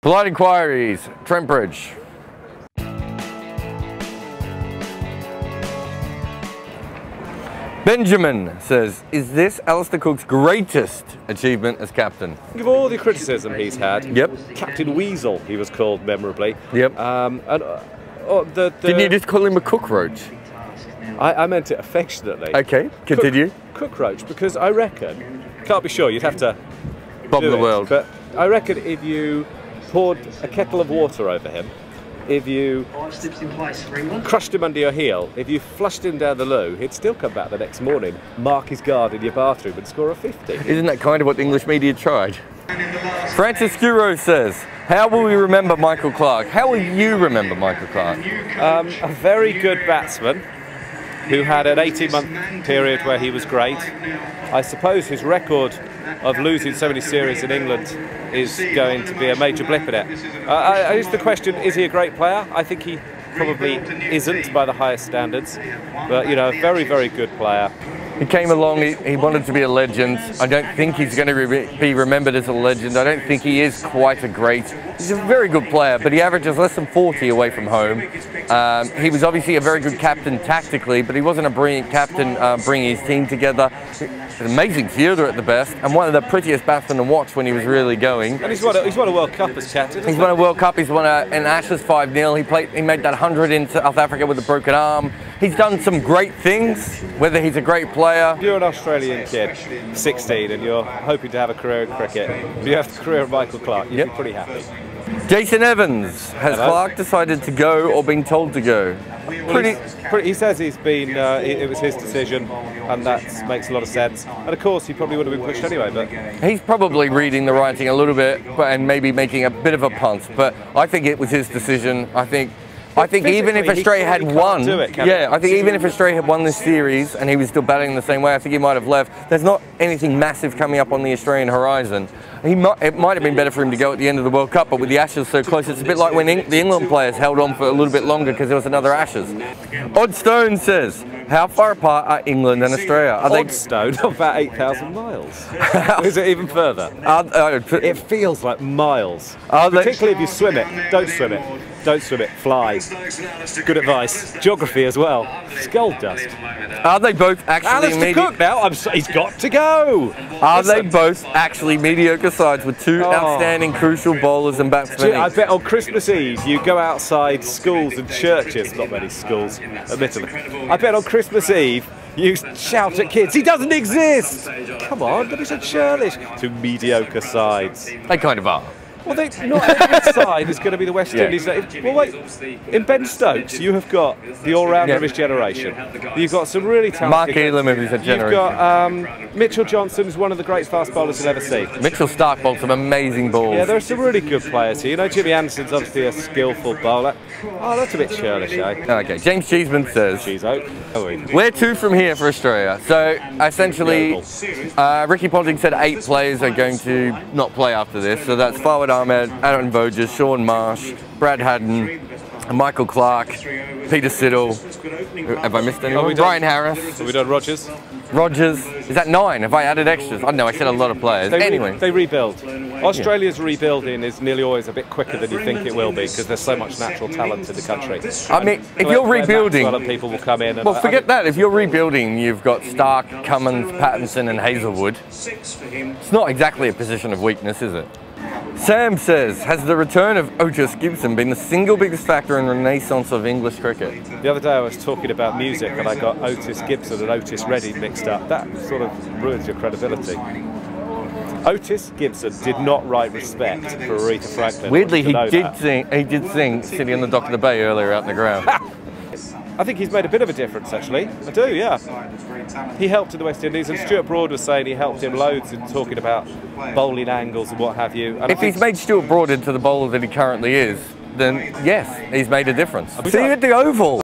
Polite inquiries, Trent Bridge. Benjamin says, is this Alistair Cook's greatest achievement as captain? Think of all the criticism he's had. Yep. Captain Weasel, he was called memorably. Yep. Didn't you just call him a cockroach? I meant it affectionately. Okay, continue. Cockroach, because I reckon, can't be sure, you'd have to Bob the world. But I reckon if you poured a kettle of water over him, if you crushed him under your heel, if you flushed him down the loo, he'd still come back the next morning, mark his guard in your bathroom and score a 50. Isn't that kind of what the English media tried? Francis Scuro says, how will we remember Michael Clarke? How will you remember Michael Clarke? A very good batsman who had an 18-month period where he was great. I suppose his record of losing so many series in England is going to be a major blip in it. I guess the question, is he a great player? I think he probably isn't by the highest standards, but you know, a very, very good player. He came along, he wanted to be a legend. I don't think he's going to be remembered as a legend. I don't think he is quite a great. He's a very good player, but he averages less than 40 away from home. He was obviously a very good captain tactically, but he wasn't a brilliant captain bringing his team together. An amazing fielder at the best, and one of the prettiest batsmen to watch when he was really going. And he's won a World Cup as captain. He's won a World Cup, he's won an Ashes 5-0. He made that 100 in South Africa with a broken arm. He's done some great things, whether he's a great player. You're an Australian kid, 16, and you're hoping to have a career in cricket. If you have the career of Michael Clarke, you'd be pretty happy. Jason Evans, has Clarke decided to go or been told to go? He says he's been, it was his decision, and that makes a lot of sense. And of course, he probably would have been pushed anyway, but... He's probably reading the writing a little bit, and maybe making a bit of a punt, but I think it was his decision. I think even if Australia had won, I think even if Australia had won this series and he was still batting the same way, I think he might have left. There's not anything massive coming up on the Australian horizon. It might have been better for him to go at the end of the World Cup, but with the Ashes so close, it's a bit like when the England players held on for a little bit longer because there was another Ashes. Odd Stone says, how far apart are England and Australia? Odd Stone, about 8,000 miles. Is it even further? It feels like miles. Particularly if you swim it. Don't swim it. Don't swim it, fly. Good advice. Geography as well. Skull dust. Are they both actually Alistair Cook now, he's got to go! Are they both actually mediocre sides with two outstanding crucial bowlers and batsmen? I bet on Christmas Eve you go outside schools and churches, not many schools, admittedly. I bet on Christmas Eve you shout at kids, he doesn't exist! Come on, don't be so churlish. Two mediocre sides. They kind of are. Well, not every side is going to be the West Indies. Well, wait, in Ben Stokes, you have got the all-rounder of his generation. You've got some really talented... Mark Elam of his generation. You've got Mitchell Johnson, who's one of the great fast bowlers you'll ever see. Mitchell Stark bowled some amazing balls. Yeah, there are some really good players here. You know, Jimmy Anderson's obviously a skillful bowler. Oh, that's a bit churlish, eh? Okay, James Cheeseman says, Cheese-o. where to from here for Australia? So, essentially, Ricky Ponting said 8 players are going to not play after this. So that's Fawad Ahmed, Aaron Voges, Sean Marsh, Brad Haddon, Michael Clarke, Peter Siddle. Have I missed anyone? Brian Harris. Have we done Rogers? Rogers. Is that 9? Have I added extras? I don't know, I said a lot of players. Anyway. They rebuild. Australia's rebuilding is nearly always a bit quicker than you think it will be because there's so much natural talent in the country. I mean, if you're rebuilding... Other people will come in. Well, forget that. If you're rebuilding, you've got Stark, Cummins, Pattinson and Hazelwood. It's not exactly a position of weakness, is it? Sam says, has the return of Otis Gibson been the single biggest factor in the renaissance of English cricket? The other day I was talking about music and I got Otis Gibson and Otis Redding mixed up. That sort of ruins your credibility. Otis Gibson did not write Respect for Aretha Franklin. Weirdly, he did sing City on the Dock of the Bay earlier out in the ground. I think he's made a bit of a difference, actually. I do, yeah. He helped in the West Indies, and Stuart Broad was saying he helped him loads in talking about bowling angles and what have you. And if he's made Stuart Broad into the bowler that he currently is, then yes, he's made a difference. See you at the Oval.